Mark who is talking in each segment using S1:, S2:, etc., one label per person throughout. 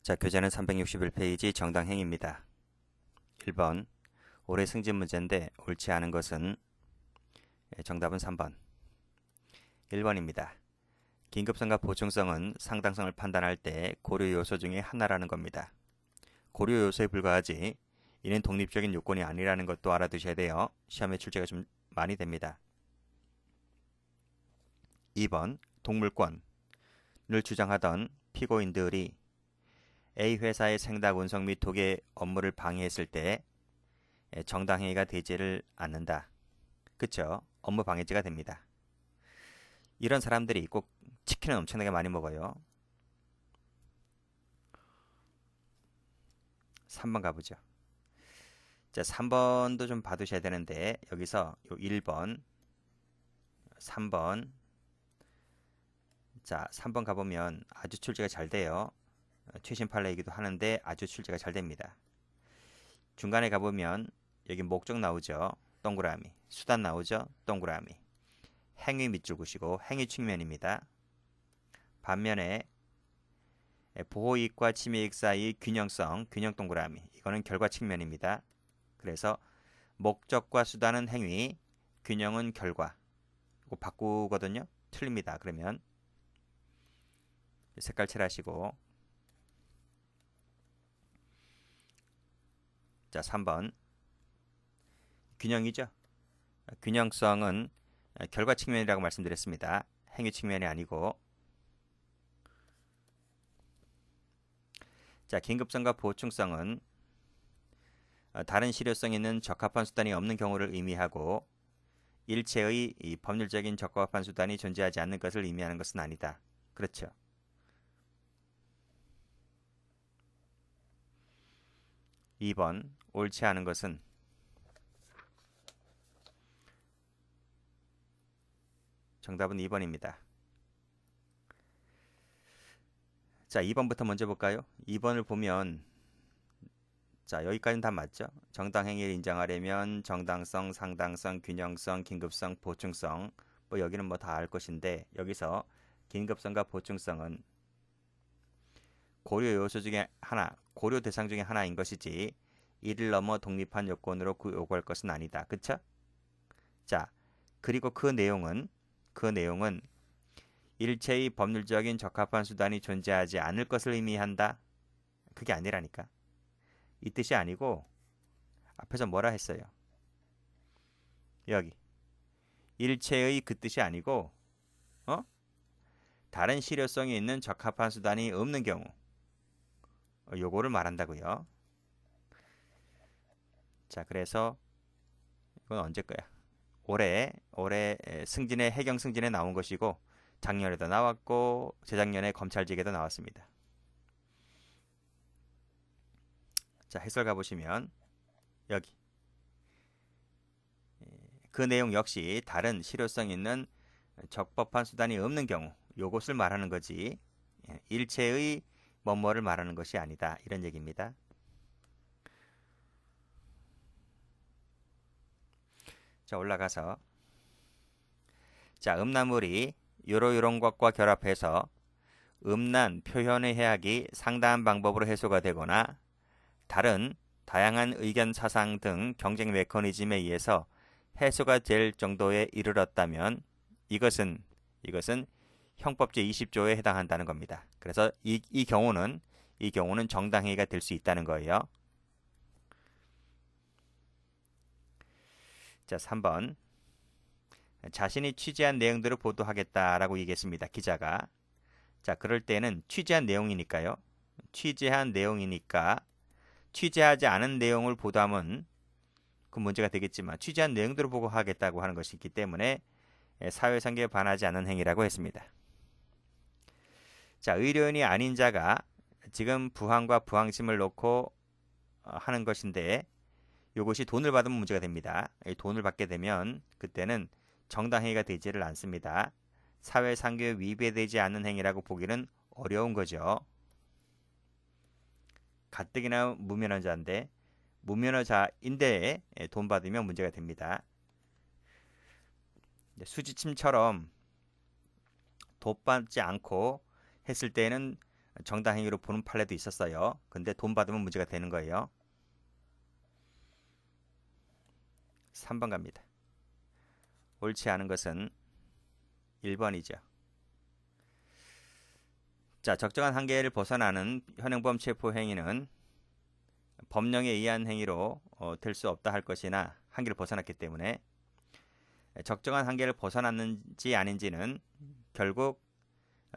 S1: 자, 교재는 361페이지 정당행위입니다. 1번 올해 승진 문제인데 옳지 않은 것은 정답은 3번 1번입니다. 긴급성과 보충성은 상당성을 판단할 때 고려 요소 중에 하나라는 겁니다. 고려 요소에 불과하지 이는 독립적인 요건이 아니라는 것도 알아두셔야 돼요. 시험에 출제가 좀 많이 됩니다. 2번 동물권을 주장하던 피고인들이 A 회사의 생닭 운송 및 독일 업무를 방해했을 때 정당행위가 되지를 않는다. 그쵸? 업무 방해죄가 됩니다. 이런 사람들이 꼭 치킨을 엄청나게 많이 먹어요. 3번 가보죠. 자, 3번도 좀 봐두셔야 되는데 여기서 요 1번, 3번 자, 3번 가보면 아주 출제가 잘 돼요. 최신 판례이기도 하는데 아주 출제가 잘 됩니다. 중간에 가보면 여기 목적 나오죠. 동그라미. 수단 나오죠. 동그라미. 행위 밑줄 그시고 행위 측면입니다. 반면에 보호이익과 침해이익 사이 균형성, 균형 동그라미. 이거는 결과 측면입니다. 그래서 목적과 수단은 행위, 균형은 결과. 이거 바꾸거든요. 틀립니다. 그러면 색깔 칠하시고 자, 3번 균형이죠. 균형성은 결과 측면이라고 말씀드렸습니다. 행위 측면이 아니고. 자, 긴급성과 보충성은 다른 실효성 있는 적합한 수단이 없는 경우를 의미하고 일체의 이 법률적인 적합한 수단이 존재하지 않는 것을 의미하는 것은 아니다. 그렇죠. (2번) 옳지 않은 것은 정답은 2번입니다. 자, 2번부터 먼저 볼까요? 2번을 보면 자, 여기까지는 다 맞죠? 정당행위를 인정하려면 정당성, 상당성, 균형성, 긴급성, 보충성 뭐 여기는 뭐 다 알 것인데 여기서 긴급성과 보충성은 고려 요소 중에 하나, 고려 대상 중에 하나인 것이지 이를 넘어 독립한 요건으로 요구할 것은 아니다. 그쵸? 자, 그리고 그 내용은 일체의 법률적인 적합한 수단이 존재하지 않을 것을 의미한다. 그게 아니라니까. 이 뜻이 아니고 앞에서 뭐라 했어요? 여기 일체의 그 뜻이 아니고 다른 실효성이 있는 적합한 수단이 없는 경우 요거를 말한다고요. 자, 그래서 이건 언제 거야? 올해 승진에 해경 승진에 나온 것이고 작년에도 나왔고 재작년에 검찰직에도 나왔습니다. 자, 해설 가보시면 여기 그 내용 역시 다른 실효성 있는 적법한 수단이 없는 경우 요것을 말하는 거지 일체의 뭐뭐를 말하는 것이 아니다. 이런 얘기입니다. 자, 올라가서 자, 음란물이 요런 것과 결합해서 음란 표현의 해악이 상당한 방법으로 해소가 되거나 다른 다양한 의견 사상 등 경쟁 메커니즘에 의해서 해소가 될 정도에 이르렀다면 이것은 형법제 20조에 해당한다는 겁니다. 그래서 이 경우는 정당행위가 될 수 있다는 거예요. 자, 3번 자신이 취재한 내용들을 보도하겠다라고 얘기했습니다. 기자가. 자, 그럴 때는 취재한 내용이니까요. 취재한 내용이니까 취재하지 않은 내용을 보도하면 그 문제가 되겠지만 취재한 내용들을 보고하겠다고 하는 것이 있기 때문에 사회성계에 반하지 않는 행위라고 했습니다. 자, 의료인이 아닌 자가 지금 부항과 부항심을 놓고 하는 것인데 이것이 돈을 받으면 문제가 됩니다. 돈을 받게 되면 그때는 정당행위가 되지를 않습니다. 사회상규에 위배되지 않는 행위라고 보기는 어려운 거죠. 가뜩이나 무면허자인데 무면허자인데 돈 받으면 문제가 됩니다. 수지침처럼 돈 받지 않고 했을 때는 정당행위로 보는 판례도 있었어요. 근데 돈 받으면 문제가 되는 거예요. 3번 갑니다. 옳지 않은 것은 1번이죠. 자, 적정한 한계를 벗어나는 현행범 체포 행위는 법령에 의한 행위로 될 수 없다 할 것이나 한계를 벗어났기 때문에 적정한 한계를 벗어났는지 아닌지는 결국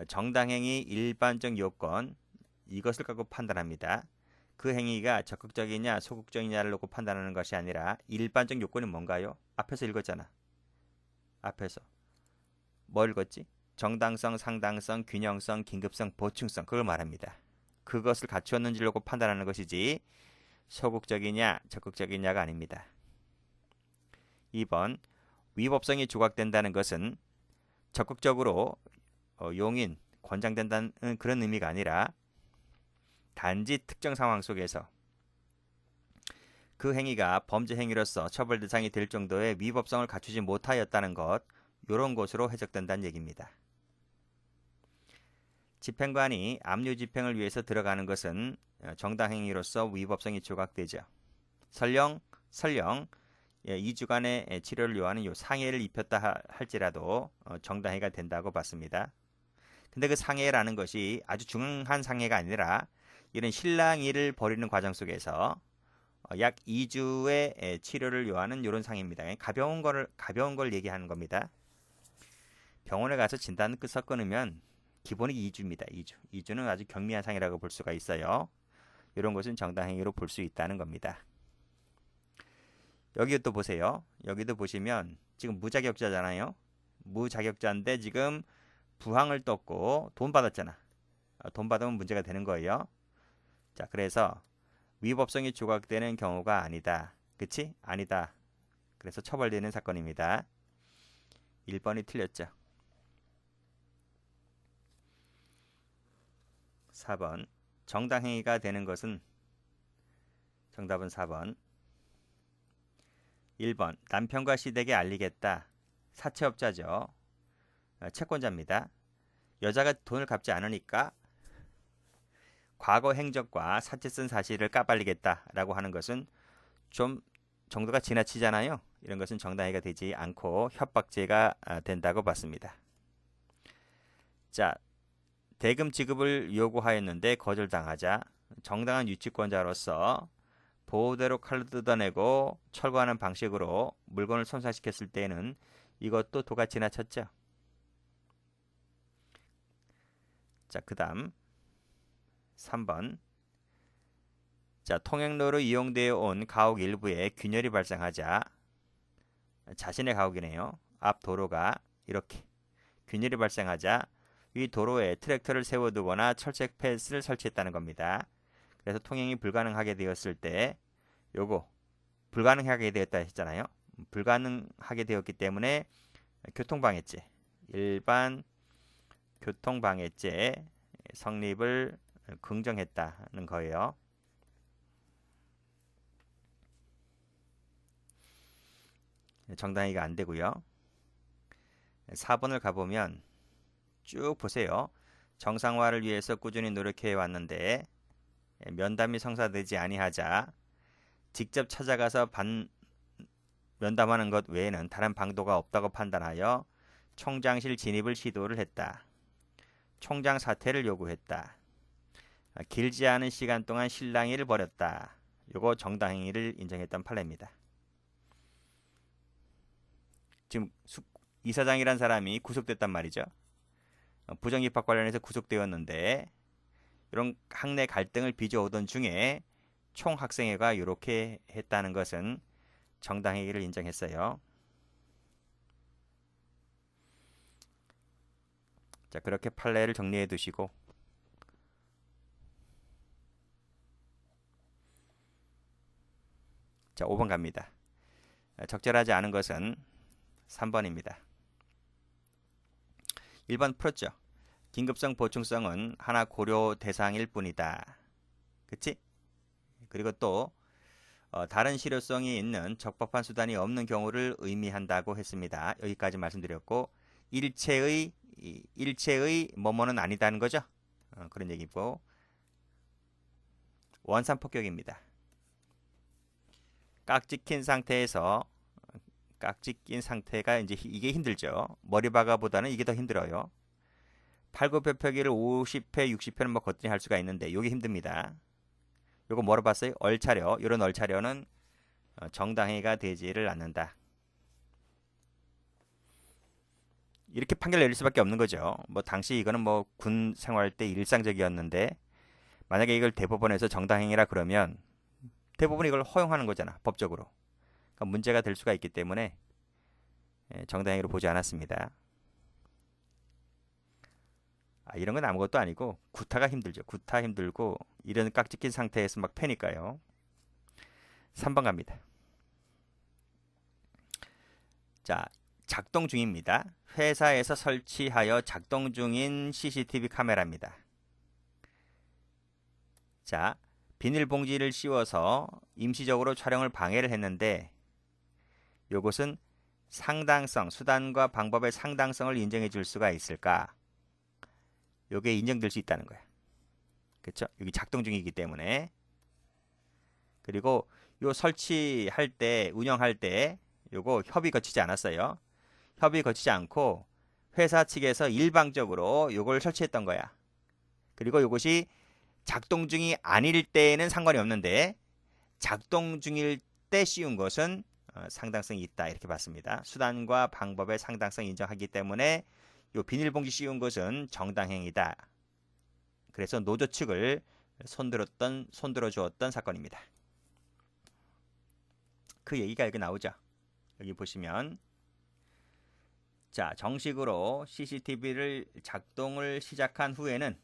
S1: 정당행위 일반적 요건 이것을 갖고 판단합니다. 그 행위가 적극적이냐 소극적이냐를 놓고 판단하는 것이 아니라 일반적 요건이 뭔가요? 앞에서 읽었잖아. 앞에서 뭐 읽었지? 정당성, 상당성, 균형성, 긴급성, 보충성 그걸 말합니다. 그것을 갖추었는지를 놓고 판단하는 것이지 소극적이냐 적극적이냐가 아닙니다. 2번 위법성이 조각된다는 것은 적극적으로 용인, 권장된다는 그런 의미가 아니라 단지 특정 상황 속에서 그 행위가 범죄 행위로서 처벌 대상이 될 정도의 위법성을 갖추지 못하였다는 것, 이런 것으로 해석된다는 얘기입니다. 집행관이 압류 집행을 위해서 들어가는 것은 정당 행위로서 위법성이 조각되죠. 설령 2주간의 치료를 요하는 요 상해를 입혔다 할지라도 정당행위가 된다고 봤습니다. 근데 그 상해라는 것이 아주 중한 상해가 아니라 이런 실랑이를 벌이는 과정 속에서 약 2주의 치료를 요하는 이런 상해입니다. 가벼운 걸 얘기하는 겁니다. 병원에 가서 진단 끝서 끊으면 기본이 2주입니다. 2주는 아주 경미한 상해라고 볼 수가 있어요. 이런 것은 정당행위로 볼 수 있다는 겁니다. 여기 또 보세요. 여기도 보시면 지금 무자격자잖아요. 무자격자인데 지금 부항을 떴고 돈 받았잖아. 돈 받으면 문제가 되는 거예요. 자, 그래서 위법성이 조각되는 경우가 아니다. 그치? 아니다. 그래서 처벌되는 사건입니다. 1번이 틀렸죠. 4번 정당행위가 되는 것은 정답은 4번. 1번 남편과 시댁에 알리겠다. 사채업자죠. 채권자입니다. 여자가 돈을 갚지 않으니까 과거 행적과 사채 쓴 사실을 까발리겠다라고 하는 것은 좀 정도가 지나치잖아요. 이런 것은 정당행위가 되지 않고 협박죄가 된다고 봤습니다. 자, 대금 지급을 요구하였는데 거절당하자 정당한 유치권자로서 보호대로 칼로 뜯어내고 철거하는 방식으로 물건을 손상시켰을 때에는 이것도 도가 지나쳤죠. 자, 그 다음 3번. 자, 통행로로 이용되어 온 가옥 일부에 균열이 발생하자 자신의 가옥이네요. 앞 도로가 이렇게 균열이 발생하자 이 도로에 트랙터를 세워두거나 철책 팻을 설치했다는 겁니다. 그래서 통행이 불가능하게 되었을 때 요거 불가능하게 되었다 했잖아요. 불가능하게 되었기 때문에 교통방해죄, 일반 교통방해죄 성립을 긍정했다는 거예요. 정당히가 안 되고요. 4번을 가보면 쭉 보세요. 정상화를 위해서 꾸준히 노력해 왔는데 면담이 성사되지 아니하자 직접 찾아가서 면담하는 것 외에는 다른 방도가 없다고 판단하여 총장실 진입을 시도를 했다. 총장 사퇴를 요구했다. 길지 않은 시간 동안 실랑이를 벌였다. 요거 정당행위를 인정했던 판례입니다. 지금 이사장이란 사람이 구속됐단 말이죠. 부정입학 관련해서 구속되었는데 이런 학내 갈등을 빚어오던 중에 총학생회가 이렇게 했다는 것은 정당행위를 인정했어요. 자, 그렇게 판례를 정리해 두시고 자, 5번 갑니다. 적절하지 않은 것은 3번입니다. 1번 풀었죠. 긴급성 보충성은 하나 고려 대상일 뿐이다. 그치? 그리고 또 다른 실효성이 있는 적법한 수단이 없는 경우를 의미한다고 했습니다. 여기까지 말씀드렸고 일체의 뭐뭐는 아니다는 거죠. 그런 얘기고 원산 폭격입니다. 깍지 낀 상태에서 깍지 낀 상태가 이제 이게 힘들죠. 머리 박아보다는 이게 더 힘들어요. 팔굽혀펴기를 50회, 60회는 뭐 거뜬히 할 수가 있는데 이게 힘듭니다. 요거 뭐로 봤어요? 얼차려. 이런 얼차려는 정당행위가 되지를 않는다. 이렇게 판결 내릴 수밖에 없는 거죠. 뭐 당시 이거는 뭐 군 생활 때 일상적이었는데 만약에 이걸 대법원에서 정당행위라 그러면 대부분 이걸 허용하는 거잖아. 법적으로. 그러니까 문제가 될 수가 있기 때문에 정당행위로 보지 않았습니다. 이런 건 아무것도 아니고 구타가 힘들죠. 구타 힘들고 이런 깍지 낀 상태에서 막 패니까요. 3번 갑니다. 자, 작동 중입니다. 회사에서 설치하여 작동 중인 CCTV 카메라입니다. 자, 비닐봉지를 씌워서 임시적으로 촬영을 방해를 했는데 이것은 상당성, 수단과 방법의 상당성을 인정해 줄 수가 있을까? 요게 인정될 수 있다는 거야. 그렇죠? 여기 작동 중이기 때문에. 그리고 요 설치할 때, 운영할 때 요거 협의 거치지 않았어요. 협의 거치지 않고 회사 측에서 일방적으로 요걸 설치했던 거야. 그리고 요것이 작동 중이 아닐 때에는 상관이 없는데 작동 중일 때 씌운 것은 상당성이 있다 이렇게 봤습니다. 수단과 방법의 상당성 인정하기 때문에 요 비닐봉지 씌운 것은 정당행위다. 그래서 노조 측을 손들어 주었던 사건입니다. 그 얘기가 여기 나오죠. 여기 보시면 자, 정식으로 CCTV를 작동을 시작한 후에는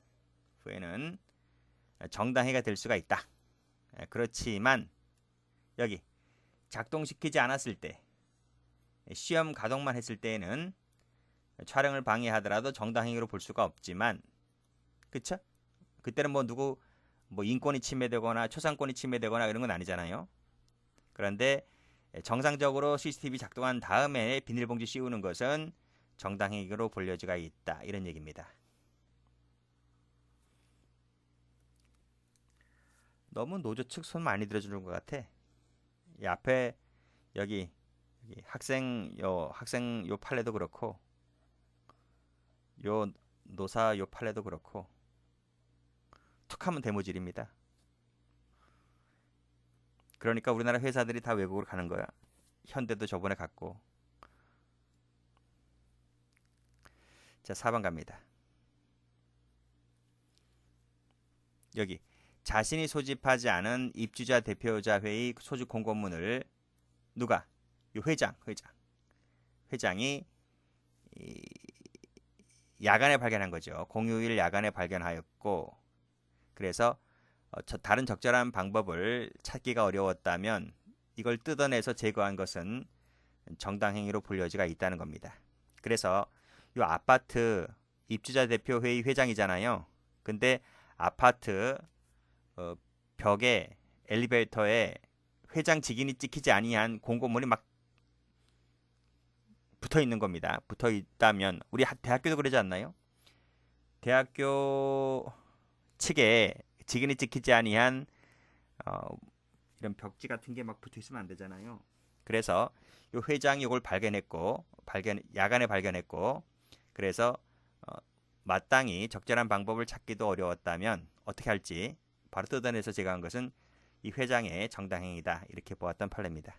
S1: 정당행위가 될 수가 있다. 그렇지만 여기 작동시키지 않았을 때 시험 가동만 했을 때에는 촬영을 방해하더라도 정당행위로 볼 수가 없지만 그쵸? 그때는 뭐 인권이 침해되거나 초상권이 침해되거나 이런 건 아니잖아요. 그런데 정상적으로 CCTV 작동한 다음에 비닐봉지 씌우는 것은 정당행위로 볼 여지가 있다. 이런 얘기입니다. 너무 노조 측 손 많이 들어주는 것 같아. 이 앞에 여기 학생 요 판례도 그렇고 요 노사 요 판례도 그렇고 툭하면 대모질입니다. 그러니까 우리나라 회사들이 다 외국으로 가는 거야. 현대도 저번에 갔고. 자, 4번 갑니다. 여기 자신이 소집하지 않은 입주자 대표자 회의 소집 공고문을 누가? 요 회장이 야간에 발견한 거죠. 공휴일 야간에 발견하였고 그래서 다른 적절한 방법을 찾기가 어려웠다면 이걸 뜯어내서 제거한 것은 정당행위로 볼 여지가 있다는 겁니다. 그래서 이 아파트 입주자 대표 회의 회장이잖아요. 근데 아파트 벽에 엘리베이터에 회장 직인이 찍히지 아니한 공고문이 막 붙어 있는 겁니다. 붙어 있다면 우리 대학교도 그러지 않나요? 대학교 측에 직인이 찍히지 아니한 이런 벽지 같은 게 막 붙어 있으면 안 되잖아요. 그래서 이 회장이 이걸 야간에 발견했고 그래서 마땅히 적절한 방법을 찾기도 어려웠다면 어떻게 할지 바로 뜯어내서 제거한 것은 이 회장의 정당행위다 이렇게 보았던 판례입니다.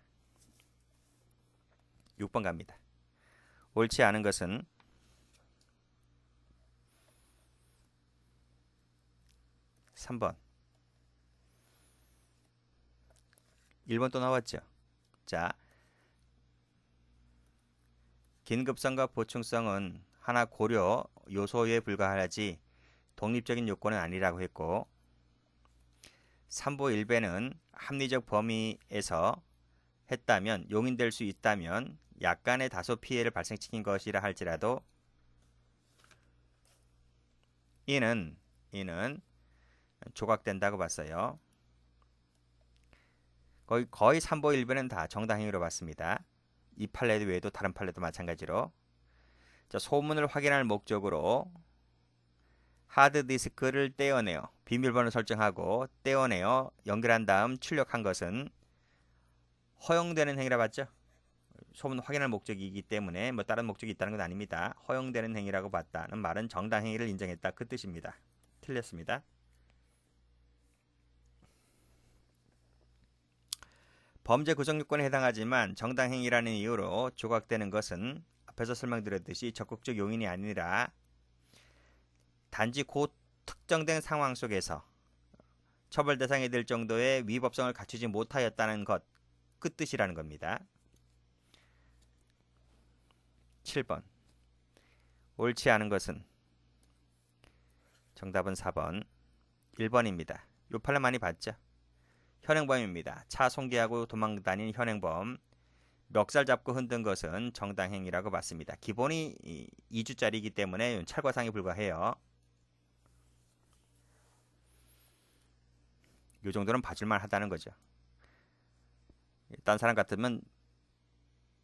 S1: 6번 갑니다. 옳지 않은 것은 3번 1번 또 나왔죠. 자, 긴급성과 보충성은 하나 고려 요소에 불과하지 독립적인 요건은 아니라고 했고 3부 1배는 합리적 범위에서 했다면 용인될 수 있다면 약간의 다소 피해를 발생시킨 것이라 할지라도 이는 조각된다고 봤어요. 거의 3부 1배는 다 정당행위로 봤습니다. 이 판례 외에도 다른 판례도 마찬가지로 자, 소문을 확인할 목적으로 하드디스크를 떼어내어 비밀번호 설정하고 떼어내어 연결한 다음 출력한 것은 허용되는 행위라 봤죠? 소문 확인할 목적이기 때문에 뭐 다른 목적이 있다는 건 아닙니다. 허용되는 행위라고 봤다는 말은 정당 행위를 인정했다 그 뜻입니다. 틀렸습니다. 범죄 구성 요건에 해당하지만 정당 행위라는 이유로 조각되는 것은 앞에서 설명드렸듯이 적극적 용인이 아니라 단지 곧 특정된 상황 속에서 처벌 대상이 될 정도의 위법성을 갖추지 못하였다는 것, 그 뜻이라는 겁니다. 7번. 옳지 않은 것은 정답은 4번. 1번입니다. 요 판례 많이 봤죠? 현행범입니다. 차 송기하고 도망다닌 현행범. 멱살 잡고 흔든 것은 정당행위라고 봤습니다. 기본이 2주짜리이기 때문에 찰과상에 불과해요. 이 정도는 봐줄만 하다는 거죠. 딴 사람 같으면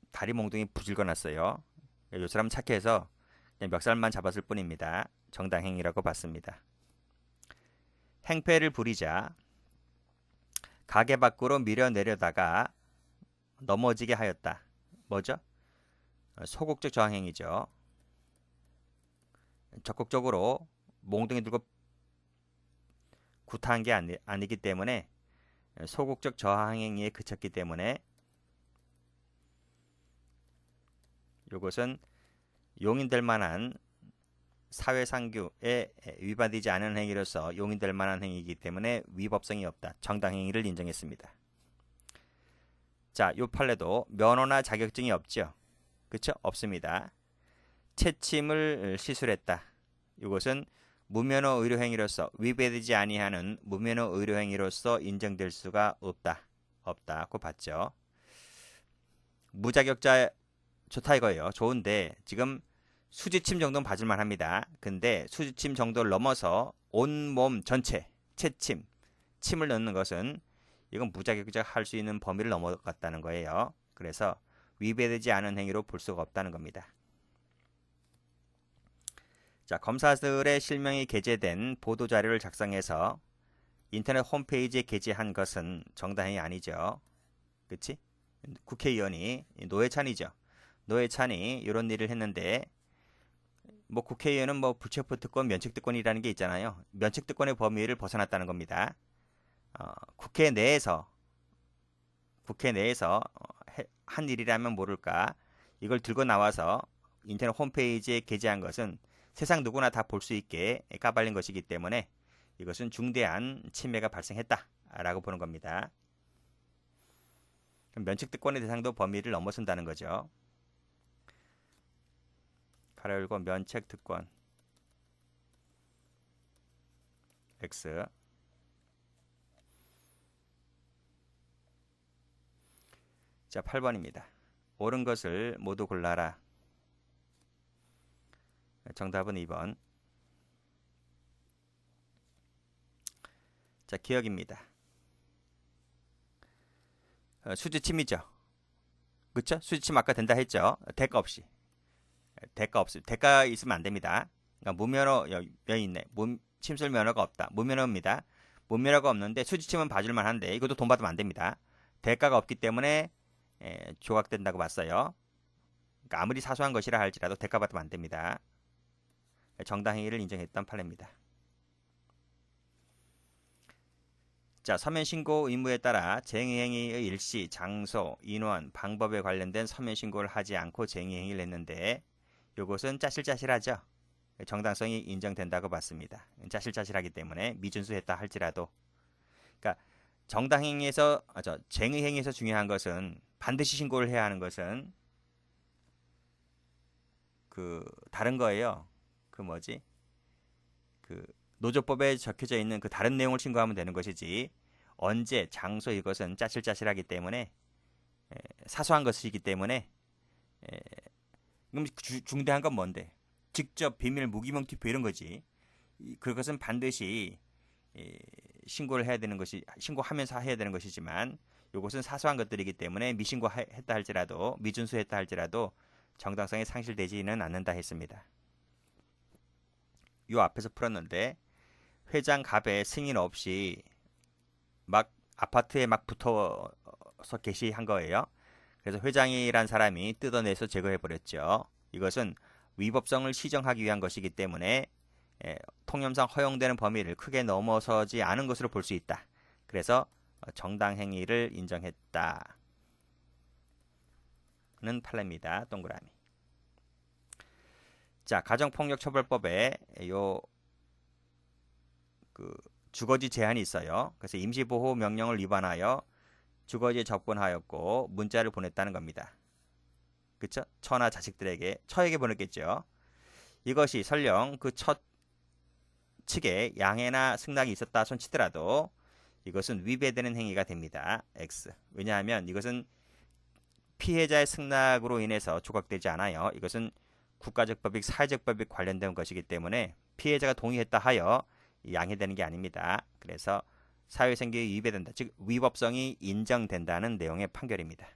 S1: 다리 몽둥이 부질거났어요. 이 사람 착해서 그냥 멱살만 잡았을 뿐입니다. 정당행위라고 봤습니다. 행패를 부리자 가게 밖으로 밀어내려다가 넘어지게 하였다. 뭐죠? 소극적 저항행위죠. 적극적으로 몽둥이 들고 구타한 게 아니기 때문에 소극적 저항행위에 그쳤기 때문에 이것은 용인될 만한 사회상규에 위반되지 않은 행위로서 용인될 만한 행위이기 때문에 위법성이 없다. 정당행위를 인정했습니다. 자, 요 판례도 면허나 자격증이 없죠. 그쵸? 없습니다. 채침을 시술했다. 이것은 무면허 의료행위로서 위배되지 아니하는 무면허 의료행위로서 인정될 수가 없다고 봤죠. 무자격자 좋다 이거예요. 좋은데 지금 수지침 정도는 봐줄만 합니다. 근데 수지침 정도를 넘어서 온몸 전체 채침, 침을 넣는 것은 이건 무자격자 할 수 있는 범위를 넘어갔다는 거예요. 그래서 위배되지 않은 행위로 볼 수가 없다는 겁니다. 자, 검사들의 실명이 게재된 보도자료를 작성해서 인터넷 홈페이지에 게재한 것은 정당행위 아니죠. 그치? 국회의원이 노회찬이죠. 노회찬이 이런 일을 했는데 뭐 국회의원은 뭐 불체포특권, 면책특권이라는 게 있잖아요. 면책특권의 범위를 벗어났다는 겁니다. 국회 내에서 한 일이라면 모를까 이걸 들고 나와서 인터넷 홈페이지에 게재한 것은 세상 누구나 다 볼 수 있게 까발린 것이기 때문에 이것은 중대한 침해가 발생했다라고 보는 겁니다. 면책특권의 대상도 범위를 넘어선다는 거죠. 가로 열고 면책특권 X. 자, 8번입니다. 옳은 것을 모두 골라라. 정답은 2번. 자, 기억입니다. 수지침이죠. 그쵸? 수지침 아까 된다 했죠. 대가 없이. 대가 있으면 안 됩니다. 그러니까 무면허 여기 있네. 침술 면허가 없다. 무면허입니다. 무면허가 없는데 수지침은 봐줄만 한데 이것도 돈 받으면 안 됩니다. 대가가 없기 때문에 조각된다고 봤어요. 그러니까 아무리 사소한 것이라 할지라도 대가 받으면 안 됩니다. 정당행위를 인정했던 판례입니다. 자, 서면신고 의무에 따라 쟁의행위의 일시, 장소, 인원, 방법에 관련된 서면신고를 하지 않고 쟁의행위를 했는데 이것은 짜실짜실하죠. 정당성이 인정된다고 봤습니다. 짜실짜실하기 때문에 미준수했다 할지라도 그러니까 정당행위에서 쟁의행위에서 중요한 것은 반드시 신고를 해야 하는 것은 그 다른 거예요. 그 노조법에 적혀져 있는 그 다른 내용을 신고하면 되는 것이지 언제 장소 이것은 짜실짜실하기 때문에 사소한 것이기 때문에 그럼 중대한 건 뭔데? 직접 비밀 무기명 투표 이런 거지. 그것은 반드시 신고를 해야 되는 것이 신고하면서 해야 되는 것이지만 이것은 사소한 것들이기 때문에 미신고했다 할지라도 미준수했다 할지라도 정당성이 상실되지는 않는다 했습니다. 요 앞에서 풀었는데 회장 갑의 승인 없이 막 아파트에 막 붙어서 게시한 거예요. 그래서 회장이란 사람이 뜯어내서 제거해 버렸죠. 이것은 위법성을 시정하기 위한 것이기 때문에 통념상 허용되는 범위를 크게 넘어서지 않은 것으로 볼 수 있다. 그래서 정당 행위를 인정했다는 판례입니다. 동그라미. 자, 가정폭력처벌법에 주거지 제한이 있어요. 그래서 임시보호 명령을 위반하여 주거지에 접근하였고 문자를 보냈다는 겁니다. 그쵸? 처나 자식들에게, 처에게 보냈겠죠. 이것이 설령 그 처 측에 양해나 승낙이 있었다 손치더라도 이것은 위배되는 행위가 됩니다. X. 왜냐하면 이것은 피해자의 승낙으로 인해서 조각되지 않아요. 이것은 국가적 법익, 사회적 법익 관련된 것이기 때문에 피해자가 동의했다 하여 양해되는 게 아닙니다. 그래서 사회생계에 위배된다, 즉 위법성이 인정된다는 내용의 판결입니다.